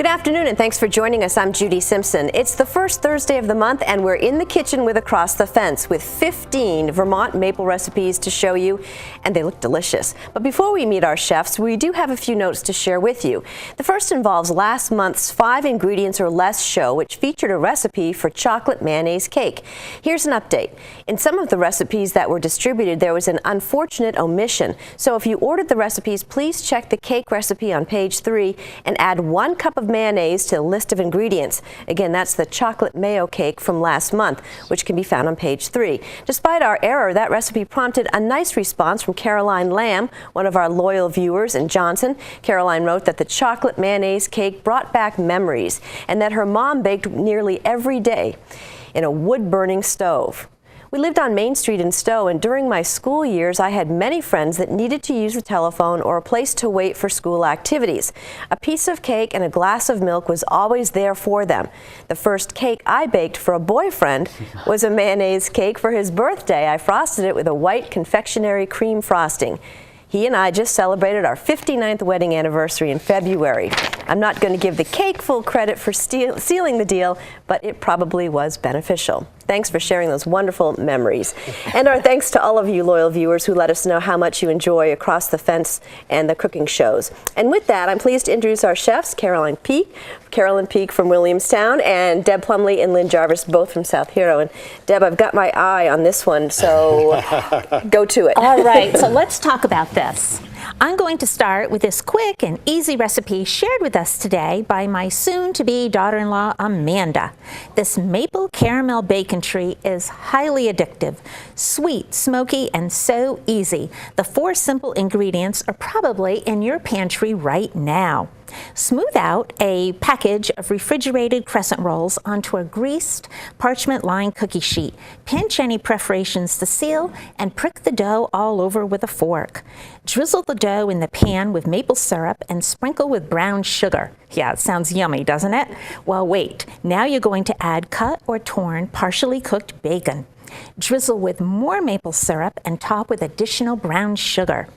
Good afternoon and thanks for joining us. I'm Judy Simpson. It's the first Thursday of the month and we're in the kitchen with Across the Fence with 15 Vermont maple recipes to show you, and they look delicious. But before we meet our chefs, we do have a few notes to share with you. The first involves last month's 5 ingredients or less show, which featured a recipe for chocolate mayonnaise cake. Here's an update. In some of the recipes that were distributed, there was an unfortunate omission. So if you ordered the recipes, please check the cake recipe on page 3 and add 1 cup of mayonnaise to the list of ingredients. Again, that's the chocolate mayo cake from last month, which can be found on page 3. Despite our error, that recipe prompted a nice response from Caroline Lamb, one of our loyal viewers in Johnson. Caroline wrote that the chocolate mayonnaise cake brought back memories and that her mom baked nearly every day in a wood-burning stove. We lived on Main Street in Stowe, and during my school years, I had many friends that needed to use the telephone or a place to wait for school activities. A piece of cake and a glass of milk was always there for them. The first cake I baked for a boyfriend was a mayonnaise cake for his birthday. I frosted it with a white confectionery cream frosting. He and I just celebrated our 59th wedding anniversary in February. I'm not going to give the cake full credit for sealing the deal, but it probably was beneficial. Thanks for sharing those wonderful memories. And our thanks to all of you loyal viewers who let us know how much you enjoy Across the Fence and the cooking shows. And with that, I'm pleased to introduce our chefs, Carolyn Peak from Williamstown, and Deb Plumley and Lynn Jarvis, both from South Hero. And Deb, I've got my eye on this one, so go to it. All right, so let's talk about this. I'm going to start with this quick and easy recipe shared with us today by my soon-to-be daughter-in-law, Amanda. This maple caramel bacon treat is highly addictive, sweet, smoky, and so easy. The 4 simple ingredients are probably in your pantry right now. Smooth out a package of refrigerated crescent rolls onto a greased parchment-lined cookie sheet. Pinch any perforations to seal and prick the dough all over with a fork. Drizzle the dough in the pan with maple syrup and sprinkle with brown sugar. Yeah, it sounds yummy, doesn't it? Well, wait. Now you're going to add cut or torn, partially cooked bacon. Drizzle with more maple syrup and top with additional brown sugar.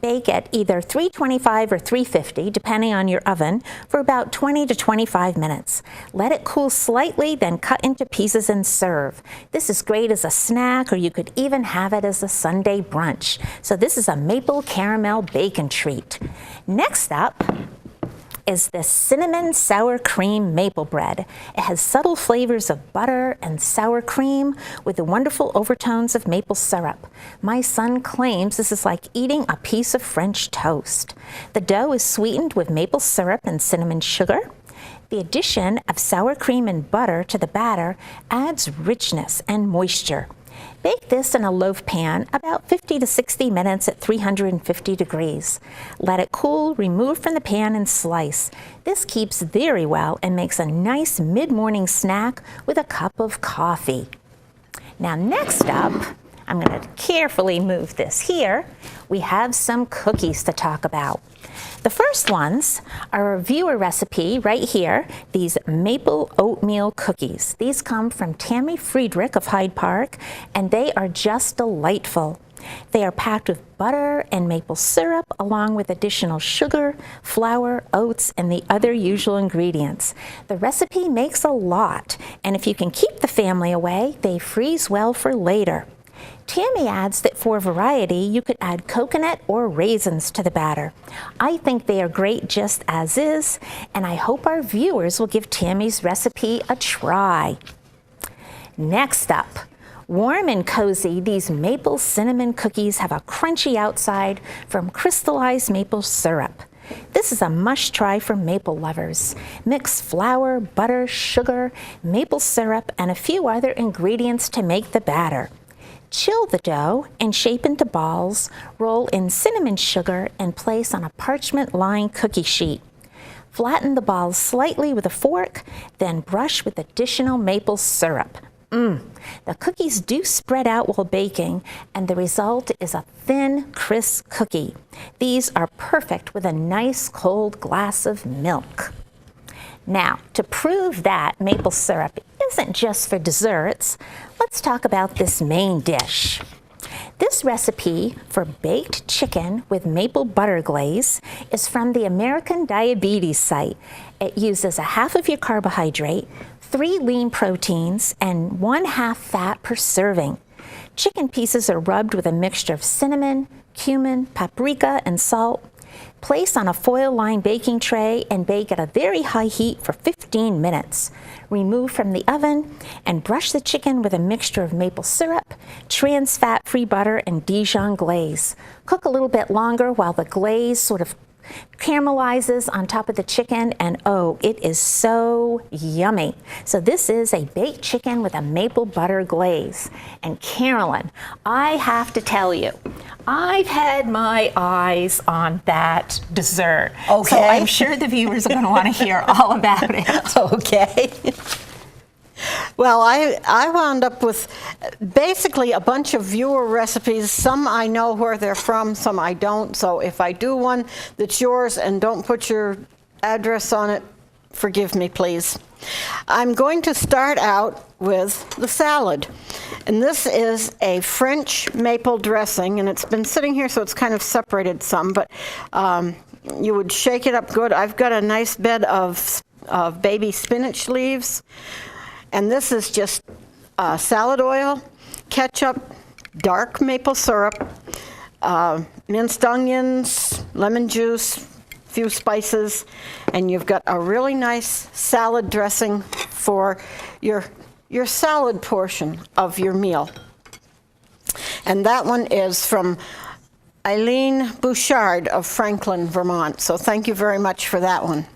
Bake at either 325 or 350, depending on your oven, for about 20 to 25 minutes. Let it cool slightly, then cut into pieces and serve. This is great as a snack, or you could even have it as a Sunday brunch. So this is a maple caramel bacon treat. Next up is this cinnamon sour cream maple bread. It has subtle flavors of butter and sour cream with the wonderful overtones of maple syrup. My son claims this is like eating a piece of French toast. The dough is sweetened with maple syrup and cinnamon sugar. The addition of sour cream and butter to the batter adds richness and moisture. Bake this in a loaf pan about 50 to 60 minutes at 350 degrees. Let it cool, remove from the pan, and slice. This keeps very well and makes a nice mid-morning snack with a cup of coffee. Now next up, I'm going to carefully move this here. We have some cookies to talk about. The first ones are a viewer recipe right here, these maple oatmeal cookies. These come from Tammy Friedrich of Hyde Park, and they are just delightful. They are packed with butter and maple syrup, along with additional sugar, flour, oats, and the other usual ingredients. The recipe makes a lot, and if you can keep the family away, they freeze well for later. Tammy adds that for variety, you could add coconut or raisins to the batter. I think they are great just as is, and I hope our viewers will give Tammy's recipe a try. Next up, warm and cozy, these maple cinnamon cookies have a crunchy outside from crystallized maple syrup. This is a must-try for maple lovers. Mix flour, butter, sugar, maple syrup, and a few other ingredients to make the batter. Chill the dough and shape into balls, roll in cinnamon sugar, and place on a parchment-lined cookie sheet. Flatten the balls slightly with a fork, then brush with additional maple syrup. The cookies do spread out while baking, and the result is a thin, crisp cookie. These are perfect with a nice cold glass of milk. Now, to prove that maple syrup isn't just for desserts, let's talk about this main dish. This recipe for baked chicken with maple butter glaze is from the American Diabetes site. It uses a half of your carbohydrate, 3 lean proteins, and 1/2 fat per serving. Chicken pieces are rubbed with a mixture of cinnamon, cumin, paprika, and salt. Place on a foil-lined baking tray and bake at a very high heat for 15 minutes. Remove from the oven and brush the chicken with a mixture of maple syrup, trans fat-free butter, and Dijon glaze. Cook a little bit longer while the glaze sort of caramelizes on top of the chicken, and oh, it is so yummy. So this is a baked chicken with a maple butter glaze. And Carolyn, I have to tell you, I've had my eyes on that dessert. Okay. So I'm sure the viewers are going to want to hear all about it. Okay. Well, I wound up with basically a bunch of viewer recipes. Some I know where they're from, some I don't. So if I do one that's yours and don't put your address on it, forgive me, please. I'm going to start out with the salad. And this is a French maple dressing, and it's been sitting here so it's kind of separated some, but you would shake it up good. I've got a nice bed of baby spinach leaves. And this is just salad oil, ketchup, dark maple syrup, minced onions, lemon juice, a few spices, and you've got a really nice salad dressing for your salad portion of your meal. And that one is from Eileen Bouchard of Franklin, Vermont. So thank you very much for that one.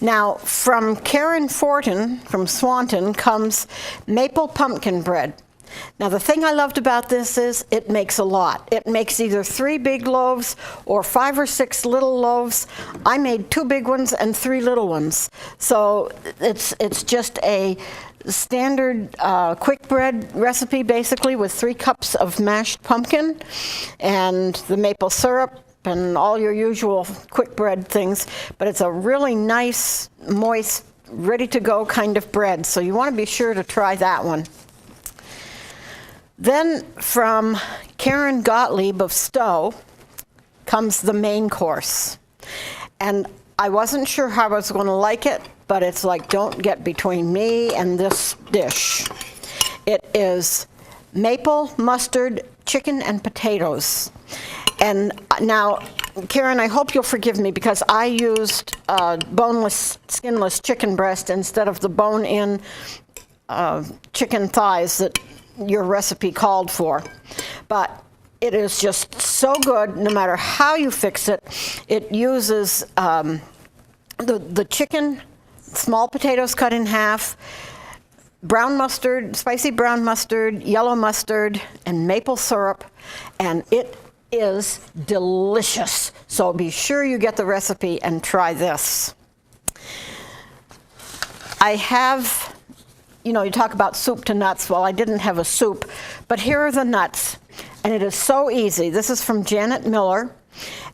Now, from Karen Fortin, from Swanton, comes maple pumpkin bread. Now, the thing I loved about this is it makes a lot. It makes either 3 big loaves or 5 or 6 little loaves. I made 2 big ones and 3 little ones. So it's just a standard quick bread recipe, basically, with 3 cups of mashed pumpkin and the maple syrup and all your usual quick bread things, but it's a really nice, moist, ready-to-go kind of bread, so you want to be sure to try that one. Then from Karen Gottlieb of Stowe comes the main course. And I wasn't sure how I was going to like it, but it's like, don't get between me and this dish. It is maple mustard chicken and potatoes. And now, Karen, I hope you'll forgive me because I used boneless, skinless chicken breast instead of the bone-in chicken thighs that your recipe called for. But it is just so good, no matter how you fix it. It uses the chicken, small potatoes cut in half, brown mustard, spicy brown mustard, yellow mustard, and maple syrup, and it is delicious. So be sure you get the recipe and try this. I have, you know, you talk about soup to nuts. Well, I didn't have a soup, but here are the nuts. And it is so easy. This is from Janet Miller.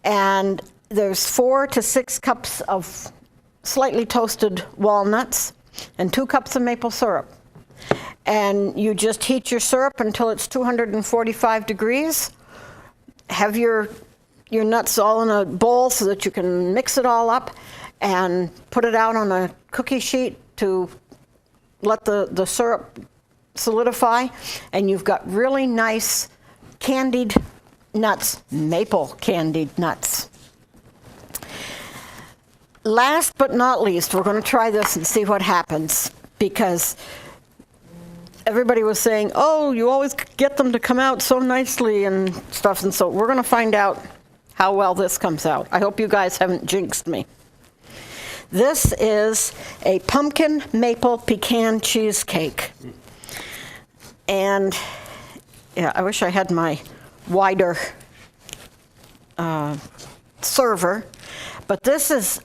And there's 4 to 6 cups of slightly toasted walnuts and 2 cups of maple syrup. And you just heat your syrup until it's 245 degrees. Have your nuts all in a bowl so that you can mix it all up and put it out on a cookie sheet to let the syrup solidify. And you've got really nice candied nuts, maple candied nuts. Last but not least, we're going to try this and see what happens, because everybody was saying, oh, you always get them to come out so nicely and stuff, and so we're going to find out how well this comes out. I hope you guys haven't jinxed me. This is a pumpkin maple pecan cheesecake. And yeah, I wish I had my wider server, but this is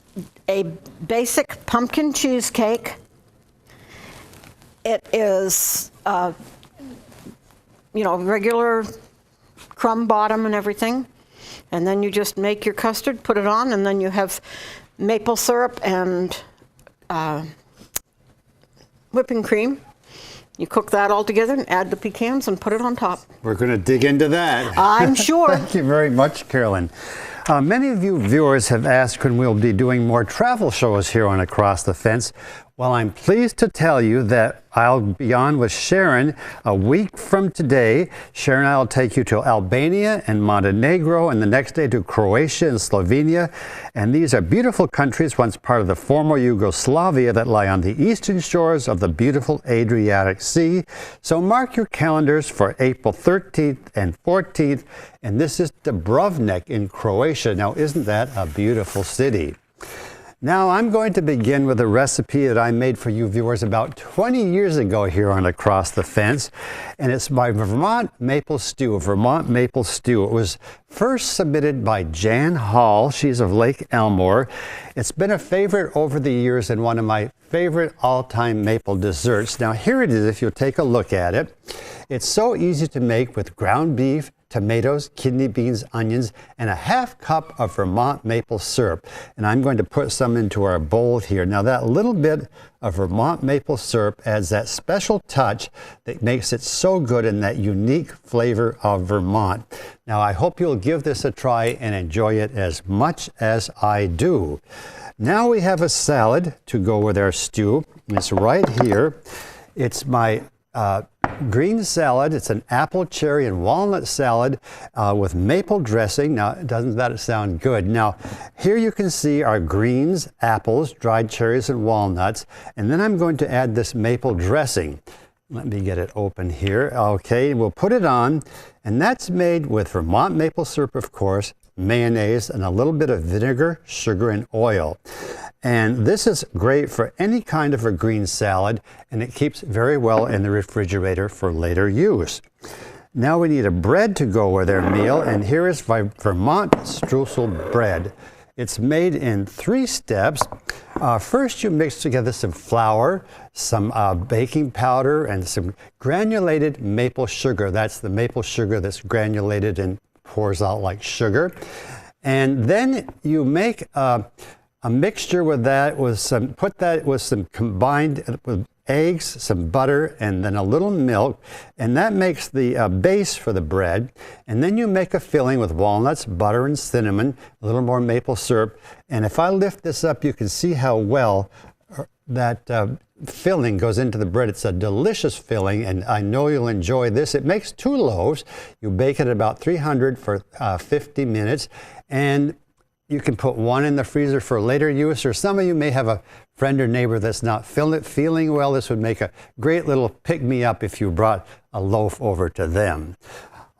a basic pumpkin cheesecake. It is, regular crumb bottom and everything. And then you just make your custard, put it on, and then you have maple syrup and whipping cream. You cook that all together and add the pecans and put it on top. We're going to dig into that. I'm sure. Thank you very much, Carolyn. Many of you viewers have asked when we'll be doing more travel shows here on Across the Fence. Well, I'm pleased to tell you that I'll be on with Sharon a week from today. Sharon and I will take you to Albania and Montenegro, and the next day to Croatia and Slovenia. And these are beautiful countries, once part of the former Yugoslavia, that lie on the eastern shores of the beautiful Adriatic Sea. So mark your calendars for April 13th and 14th. And this is Dubrovnik in Croatia. Now, isn't that a beautiful city? Now I'm going to begin with a recipe that I made for you viewers about 20 years ago here on Across the Fence, and it's my Vermont maple stew. Vermont maple stew. It was first submitted by Jan Hall. She's of Lake Elmore. It's been a favorite over the years and one of my favorite all-time maple desserts. Now here it is if you'll take a look at it. It's so easy to make with ground beef, tomatoes, kidney beans, onions, and a half cup of Vermont maple syrup. And I'm going to put some into our bowl here. Now that little bit of Vermont maple syrup adds that special touch that makes it so good and that unique flavor of Vermont. Now I hope you'll give this a try and enjoy it as much as I do. Now we have a salad to go with our stew. It's right here. It's my green salad. It's an apple, cherry, and walnut salad with maple dressing. Now, doesn't that sound good? Now, here you can see our greens, apples, dried cherries, and walnuts. And then I'm going to add this maple dressing. Let me get it open here. Okay, we'll put it on. And that's made with Vermont maple syrup, of course, mayonnaise, and a little bit of vinegar, sugar, and oil. And this is great for any kind of a green salad, and it keeps very well in the refrigerator for later use. Now we need a bread to go with our meal, and here is Vermont streusel bread. It's made in 3 steps. First, you mix together some flour, some baking powder, and some granulated maple sugar. That's the maple sugar that's granulated and pours out like sugar. And then you make a mixture with that, put that with some combined with eggs, some butter, and then a little milk, and that makes the base for the bread. And then you make a filling with walnuts, butter, and cinnamon, a little more maple syrup. And if I lift this up, you can see how well that filling goes into the bread. It's a delicious filling, and I know you'll enjoy this. It makes 2 loaves. You bake it at about 300 for 50 minutes, and you can put one in the freezer for later use, or some of you may have a friend or neighbor that's not feeling well. This would make a great little pick-me-up if you brought a loaf over to them.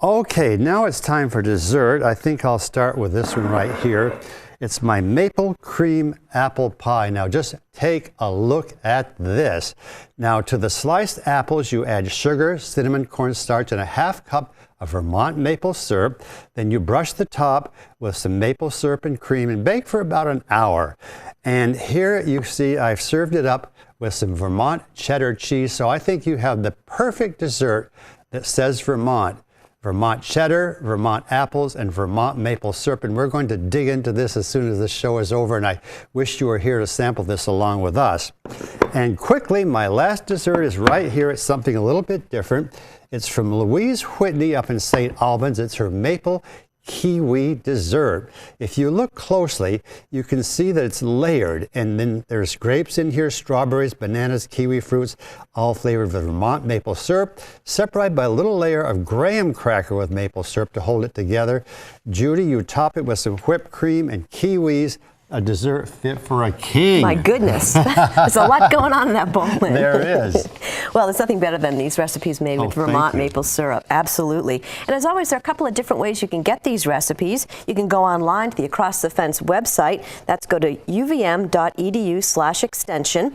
Okay, now it's time for dessert. I think I'll start with this one right here. It's my maple cream apple pie. Now just take a look at this. Now to the sliced apples, you add sugar, cinnamon, cornstarch, and a half cup of Vermont maple syrup. Then you brush the top with some maple syrup and cream and bake for about an hour. And here you see I've served it up with some Vermont cheddar cheese. So I think you have the perfect dessert that says Vermont. Vermont cheddar, Vermont apples, and Vermont maple syrup. And we're going to dig into this as soon as the show is over. And I wish you were here to sample this along with us. And quickly, my last dessert is right here. It's something a little bit different. It's from Louise Whitney up in St. Albans. It's her maple kiwi dessert. If you look closely, you can see that it's layered, and then there's grapes in here, strawberries, bananas, kiwi fruits, all flavored with Vermont maple syrup, separated by a little layer of graham cracker with maple syrup to hold it together. Judy, you top it with some whipped cream and kiwis. A dessert fit for a king. My goodness. There's a lot going on in that bowl. There is. Well, there's nothing better than these recipes made with Vermont maple syrup. Absolutely. And as always, there are a couple of different ways you can get these recipes. You can go online to the Across the Fence website. That's go to uvm.edu/extension.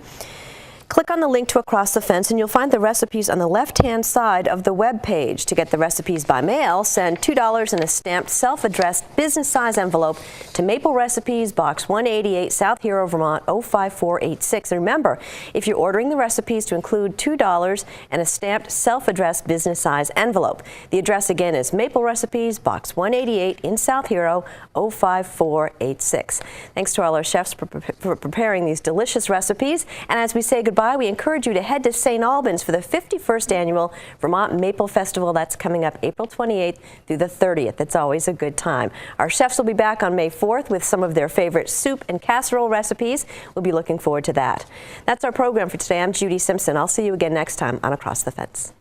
Click on the link to Across the Fence and you'll find the recipes on the left-hand side of the web page. To get the recipes by mail, send $2 in a stamped self-addressed business-size envelope to Maple Recipes, Box 188, South Hero, Vermont 05486. And remember, if you're ordering the recipes, to include $2 and a stamped self-addressed business-size envelope. The address again is Maple Recipes, Box 188 in South Hero 05486. Thanks to all our chefs for preparing these delicious recipes. And as we say goodbye by, we encourage you to head to St. Albans for the 51st Annual Vermont Maple Festival. That's coming up April 28th through the 30th. It's always a good time. Our chefs will be back on May 4th with some of their favorite soup and casserole recipes. We'll be looking forward to that. That's our program for today. I'm Judy Simpson. I'll see you again next time on Across the Fence.